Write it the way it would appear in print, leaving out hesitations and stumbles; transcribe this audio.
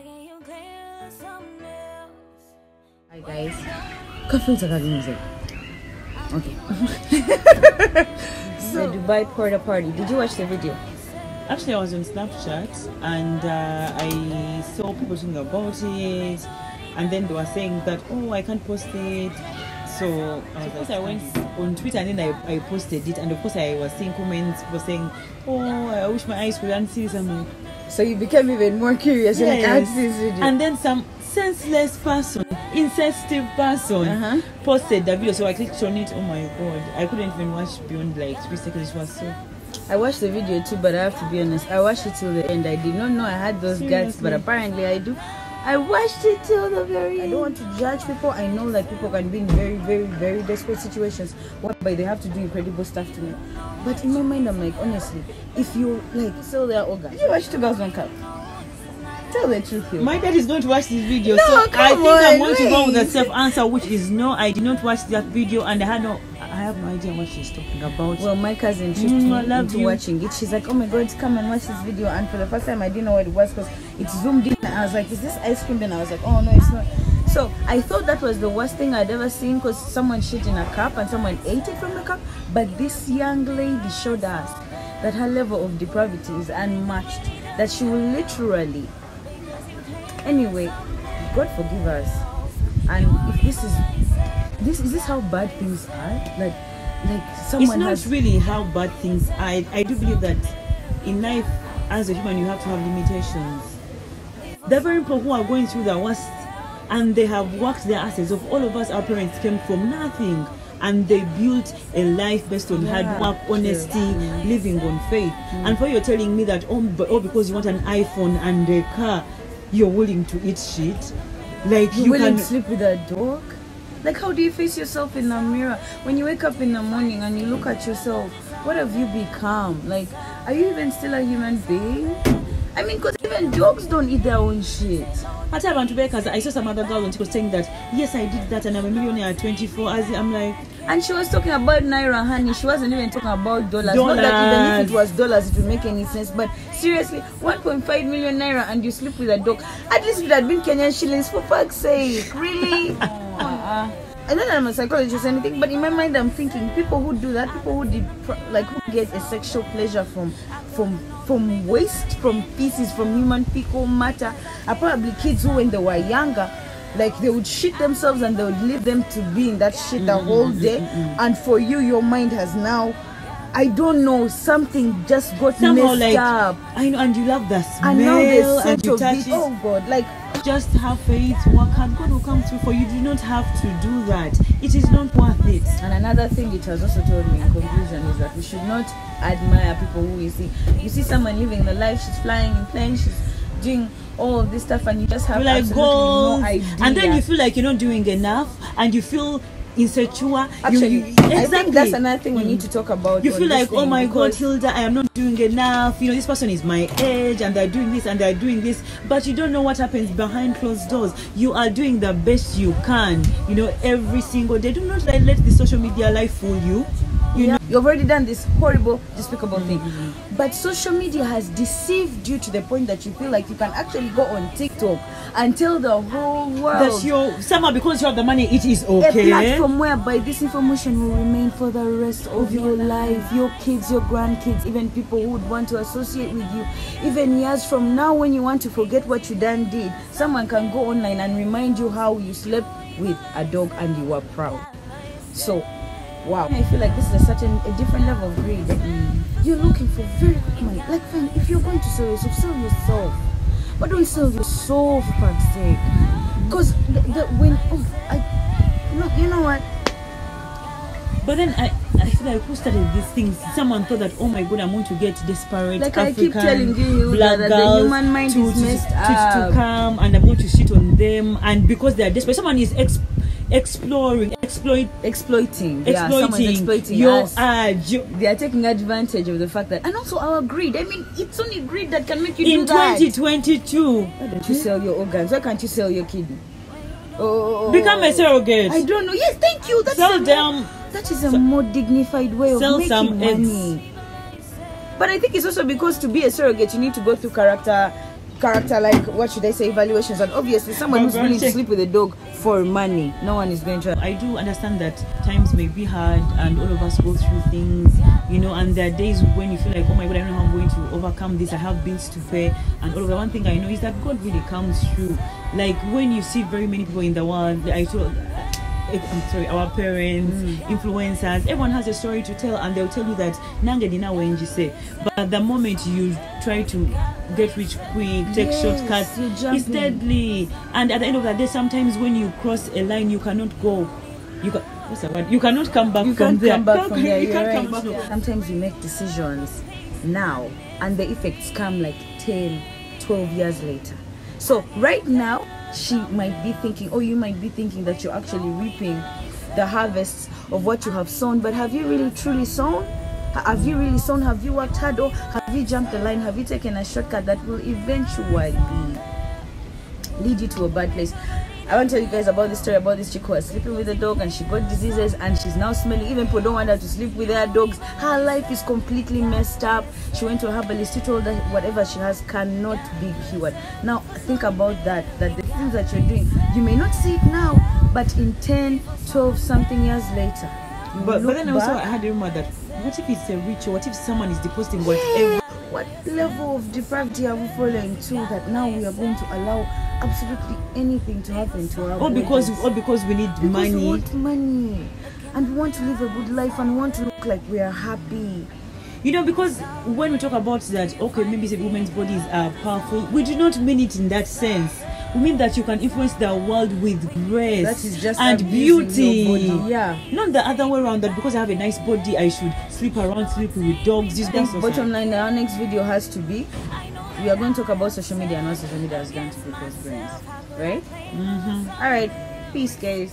Hi guys, music. Okay. So the Dubai Porta party. Did you watch the video? Actually, I was on Snapchat and I saw people talking about it, and then they were saying that, oh, I can't post it. So I went on Twitter and then I posted it, and of course I was seeing comments people saying, oh, I wish my eyes could see something. So you became even more curious. Yes. Like, I had to see this video. And then some senseless person, insensitive person posted the video, so I clicked on it. Oh my god, I couldn't even watch beyond like 3 seconds. It was so... I watched the video too, but I have to be honest, I watched it till the end. I did not know I had those guts, but apparently I do. I watched it till the very end. I don't want to judge people. I know that people can be in very, very, very desperate situations whereby they have to do incredible stuff to me. But in my mind, I'm like, honestly, if you like sell their organs, you watch 2 Girls 1 Cup. Tell the truth here. My dad is going to watch this video, no, so I think I'm going to go with the safe answer, which is no. I did not watch that video, and I have no idea what she's talking about. Well, my cousin tricked me into watching it. She's like, oh my god, come and watch this video. And for the first time, I didn't know what it was because it zoomed in. And I was like, is this ice cream? Then I was like, oh no, it's not. So I thought that was the worst thing I'd ever seen because someone shit in a cup and someone ate it from the cup. But this young lady showed us that her level of depravity is unmatched. That she will literally... Anyway, God forgive us. And if is this how bad things are? Like someone it's not really how bad things are. I do believe that in life, as a human, you have to have limitations. There are very people who are going through the worst, and they have worked their asses. Of all of us, our parents came from nothing, and they built a life based on hard work, honesty, living on faith. And for you're telling me that because you want an iPhone and a car, you're willing to eat shit. Like you willing to sleep with a dog? Like, how do you face yourself in the mirror when you wake up in the morning and you look at yourself? What have you become? Like, are you even still a human being? I mean, because even dogs don't eat their own shit. I saw some other girl on TikTok saying that, yes, I did that and I'm a millionaire at 24. I'm like... And she was talking about Naira, honey. She wasn't even talking about dollars. Not that even if it was dollars, it would make any sense. But seriously, 1.5 million Naira and you sleep with a dog. At least it had been Kenyan shillings, for fuck's sake. Really? I don't know I'm a psychologist or anything, but in my mind I'm thinking people who do that, people who who get a sexual pleasure from waste, from feces, from human fecal matter, are probably kids who, when they were younger, like they would shit themselves and they would leave them to be in that shit the whole day. And for you, your mind has now, I don't know, something just got messed up. I know, and you love the smell, and now the scent you of touch it. Oh God, like, just have faith, work hard, God will come through for you. Do not have to do that. It is not worth it. And another thing it has also told me in conclusion is that we should not admire people who we see. You see someone living the life, she's flying in planes, she's doing all of this stuff, and you just have absolutely no idea. And then you feel like you're not doing enough, and you feel insecure. Actually, I think that's another thing we need to talk about. You feel like, oh my god, Hilda, I am not doing enough. You know, this person is my age and they're doing this and they're doing this, but you don't know what happens behind closed doors. You are doing the best you can, you know, every single day. Do not let the social media life fool you. You know, you've already done this horrible, despicable thing, but social media has deceived you to the point that you feel like you can actually go on TikTok and tell the whole world that you're somehow, because you have the money, it is okay. A platform whereby this information will remain for the rest of your life, your kids, your grandkids, even people who would want to associate with you. Even years from now, when you want to forget what you done did, someone can go online and remind you how you slept with a dog and you were proud. So wow, I feel like this is a different level of greed. You're looking for very quick money. Like, fine, if you're going to sell yourself, sell yourself. But don't sell your soul, for fuck's sake. Because look, you know what? But then I feel like who started these things? Someone thought that, oh my god, I'm going to get desperate like African, I keep telling you, black that girls the human mind is messed up. To come, and I'm going to shit on them, and because they are desperate, someone is exploiting yeah, someone's exploiting your us. They are taking advantage of the fact that, and also our greed. I mean, it's only greed that can make you do that. In 2022, why don't you sell your organs? Why can't you sell your kidney? Become a surrogate. I don't know. Yes, thank you. That is a more dignified way of making some money. But I think it's also because to be a surrogate, you need to go through character character, like, what should I say, evaluations. And obviously someone who's willing to sleep with a dog for money, no one is going to. I do understand that times may be hard and all of us go through things, you know, and there are days when you feel like, oh my God, I don't know how I'm going to overcome this, I have bills to pay and all of that. One thing I know is that God really comes through. Like when you see very many people in the world, our parents, influencers, everyone has a story to tell, and they'll tell you that nange dina wenji say. But the moment you try to get rich quick, take shortcuts, it's deadly. And at the end of the day, sometimes when you cross a line, you cannot go. You cannot come back from there. You can't come back. Sometimes you make decisions now, and the effects come like 10, 12 years later. So right now, she might be thinking, or you might be thinking that you're actually reaping the harvests of what you have sown. But have you really truly sown? Have you really sown? Have you worked hard? Or have you jumped the line? Have you taken a shortcut that will eventually lead you to a bad place? I want to tell you guys about this story about this chick who was sleeping with a dog and she got diseases and she's now smelly. Even people don't want her to sleep with their dogs. Her life is completely messed up. She went to a herbalist. He told her whatever she has cannot be cured. Now think about that the things that you're doing, you may not see it now, but in 10, 12 something years later, but then also I had a rumor that what if it's a ritual? What if someone is depositing whatever? What level of depravity have we fallen into that now we are going to allow absolutely anything to happen to our because we need money. We want money and we want to live a good life and we want to look like we are happy. You know, because when we talk about that, okay, maybe the women's bodies are powerful, we do not mean it in that sense. We mean that you can influence the world with grace that is just and beauty. Yeah. Not the other way around, that because I have a nice body, I should sleep with dogs. I think bottom line, our next video has to be, we are going to talk about social media and what social media has done to people's brains. Right? Mm-hmm. Alright. Peace, guys.